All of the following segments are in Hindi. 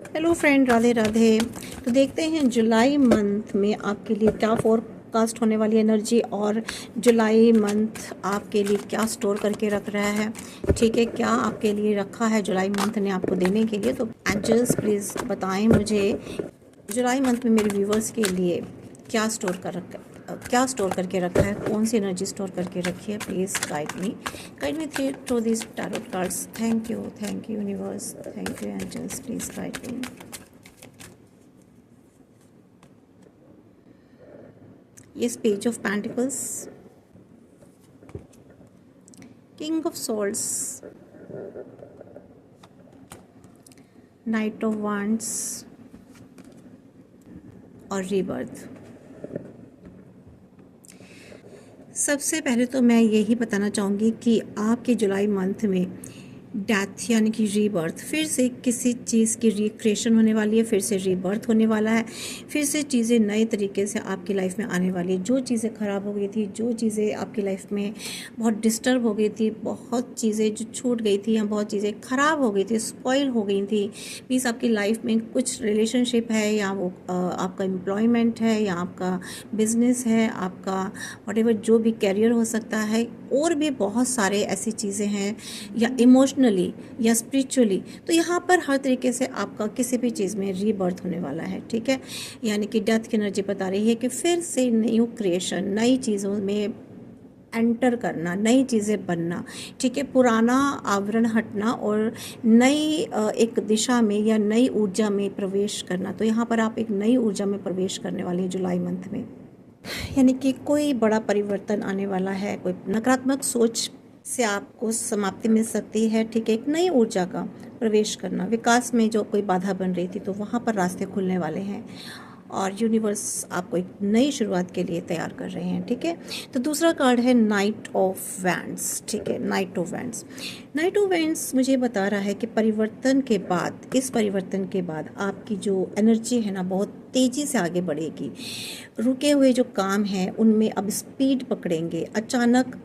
Hello friend, Radhe Radhe. तो देखते हैं जुलाई मंथ में आपके लिए क्या फोरकास्ट होने वाली एनर्जी और जुलाई मंथ आपके लिए क्या स्टोर करके रख रहा है। ठीक है, क्या आपके लिए रखा है जुलाई मंथ ने आपको देने के लिए। तो एंजल्स प्लीज़ बताएं मुझे जुलाई मंथ में मेरे व्यूवर्स के लिए क्या स्टोर करके रखा है, कौन सी एनर्जी स्टोर करके रखी है। Please guide me through this tarot cards. Thank you universe, thank you angels, please guide me. Yes, Page of Pentacles, King of Swords, Knight of Wands और रीबर्थ। सबसे पहले तो मैं यही बताना चाहूँगी कि आपके जुलाई मंथ में डेथ यानी कि रीबर्थ, फिर से किसी चीज़ की रिक्रिएशन होने वाली है, फिर से रीबर्थ होने वाला है, फिर से चीज़ें नए तरीके से आपकी लाइफ में आने वाली है। जो चीज़ें ख़राब हो गई थी, जो चीज़ें आपकी लाइफ में बहुत डिस्टर्ब हो गई थी, बहुत चीज़ें जो छूट गई थी या बहुत चीज़ें ख़राब हो गई थी, स्पॉइल हो गई थी, मीन्स आपकी लाइफ में कुछ रिलेशनशिप है या वो आपका एम्प्लॉयमेंट है या आपका बिजनेस है, आपका व्हाटएवर जो भी कैरियर हो सकता है, और भी बहुत सारे ऐसी चीज़ें हैं, या इमोशनली या स्पिरिचुअली। तो यहाँ पर हर तरीके से आपका किसी भी चीज़ में रीबर्थ होने वाला है। ठीक है, यानी कि डेथ की एनर्जी बता रही है कि फिर से न्यू क्रिएशन, नई चीज़ों में एंटर करना, नई चीज़ें बनना। ठीक है, पुराना आवरण हटना और नई एक दिशा में या नई ऊर्जा में प्रवेश करना। तो यहाँ पर आप एक नई ऊर्जा में प्रवेश करने वाली हैं जुलाई मंथ में, यानी कि कोई बड़ा परिवर्तन आने वाला है। कोई नकारात्मक सोच से आपको समाप्ति मिल सकती है। ठीक है, एक नई ऊर्जा का प्रवेश करना, विकास में जो कोई बाधा बन रही थी तो वहाँ पर रास्ते खुलने वाले हैं और यूनिवर्स आपको एक नई शुरुआत के लिए तैयार कर रहे हैं। ठीक है, तो दूसरा कार्ड है नाइट ऑफ वैंड्स। ठीक है, नाइट ऑफ वैंड्स मुझे बता रहा है कि परिवर्तन के बाद, इस परिवर्तन के बाद आपकी जो एनर्जी है ना, बहुत तेज़ी से आगे बढ़ेगी। रुके हुए जो काम हैं उनमें अब स्पीड पकड़ेंगे। अचानक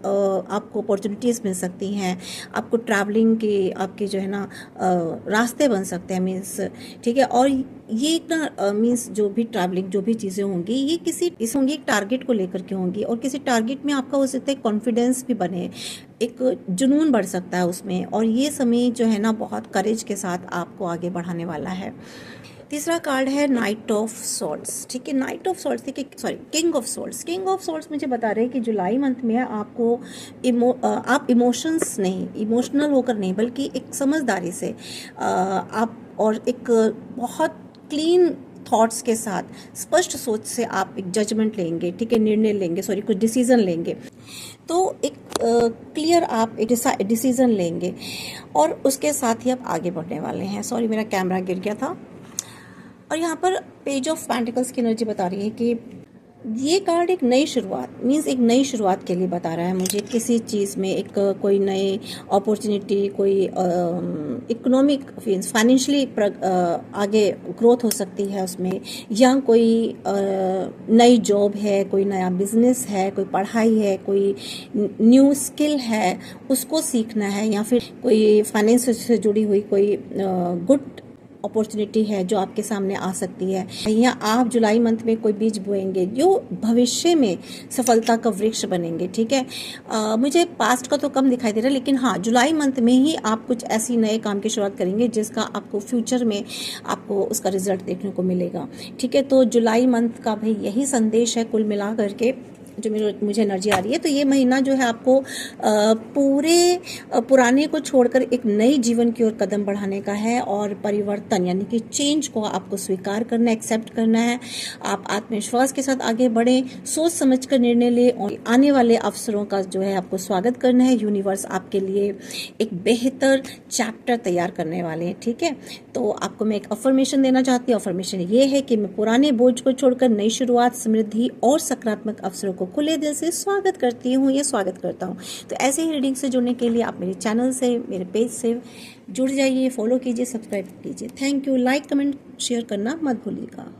आपको अपॉर्चुनिटीज़ मिल सकती हैं, आपको ट्रैवलिंग के आपके जो है ना रास्ते बन सकते हैं, मीन्स। ठीक है, और ये एक ना मीन्स जो भी ट्रैवलिंग, जो भी चीज़ें होंगी, ये होंगी एक टारगेट को लेकर के होंगी, और किसी टारगेट में आपका हो सकता है कॉन्फिडेंस भी बने, एक जुनून बढ़ सकता है उसमें। और ये समय जो है ना बहुत करेज के साथ आपको आगे बढ़ाने वाला है। तीसरा कार्ड है नाइट ऑफ सॉर्ड्स। ठीक है, नाइट ऑफ सॉर्ड्स, ठीक है, सॉरी, किंग ऑफ सॉर्ड्स मुझे बता रहे हैं कि जुलाई मंथ में आपको आप इमोशंस नहीं, इमोशनल होकर नहीं, बल्कि एक समझदारी से आप और एक बहुत क्लीन थॉट्स के साथ, स्पष्ट सोच से आप एक जजमेंट लेंगे। ठीक है, निर्णय लेंगे, सॉरी, कुछ डिसीजन लेंगे। तो एक क्लियर आप एक डिसीजन लेंगे और उसके साथ ही आप आगे बढ़ने वाले हैं। सॉरी, मेरा कैमरा गिर गया था। और यहाँ पर पेज ऑफ पेंटिकल्स की एनर्जी बता रही है कि ये कार्ड एक नई शुरुआत, मीन्स एक नई शुरुआत के लिए बता रहा है मुझे। किसी चीज़ में एक कोई नई अपॉर्चुनिटी, कोई इकोनॉमिक फाइनेंशियली आगे ग्रोथ हो सकती है उसमें, या कोई नई जॉब है, कोई नया बिजनेस है, कोई पढ़ाई है, कोई न्यू स्किल है, उसको सीखना है, या फिर कोई फाइनेंस से जुड़ी हुई कोई गुड अपॉर्चुनिटी है जो आपके सामने आ सकती है। या आप जुलाई मंथ में कोई बीज बोएंगे जो भविष्य में सफलता का वृक्ष बनेंगे। ठीक है, मुझे पास्ट का तो कम दिखाई दे रहा है, लेकिन हाँ, जुलाई मंथ में ही आप कुछ ऐसी नए काम की शुरुआत करेंगे जिसका आपको फ्यूचर में आपको उसका रिजल्ट देखने को मिलेगा। ठीक है, तो जुलाई मंथ का भाई यही संदेश है कुल मिला करके जो मुझे एनर्जी आ रही है। तो ये महीना जो है आपको पूरे पुराने को छोड़कर एक नई जीवन की ओर कदम बढ़ाने का है, और परिवर्तन यानी कि चेंज को आपको स्वीकार करना है, एक्सेप्ट करना है। आप आत्मविश्वास के साथ आगे बढ़ें, सोच समझ कर निर्णय लें, और आने वाले अवसरों का जो है आपको स्वागत करना है। यूनिवर्स आपके लिए एक बेहतर चैप्टर तैयार करने वाले हैं। ठीक है, तो आपको मैं एक अफर्मेशन देना चाहती हूँ। अफर्मेशन ये है कि मैं पुराने बोझ को छोड़कर नई शुरुआत, समृद्धि और सकारात्मक अवसरों को खुले दिल से स्वागत करती हूँ, ये स्वागत करता हूँ। तो ऐसे ही रीडिंग से जुड़ने के लिए आप मेरे चैनल से, मेरे पेज से जुड़ जाइए, फॉलो कीजिए, सब्सक्राइब कीजिए। Thank you. Like, comment, share करना मत भूलिएगा।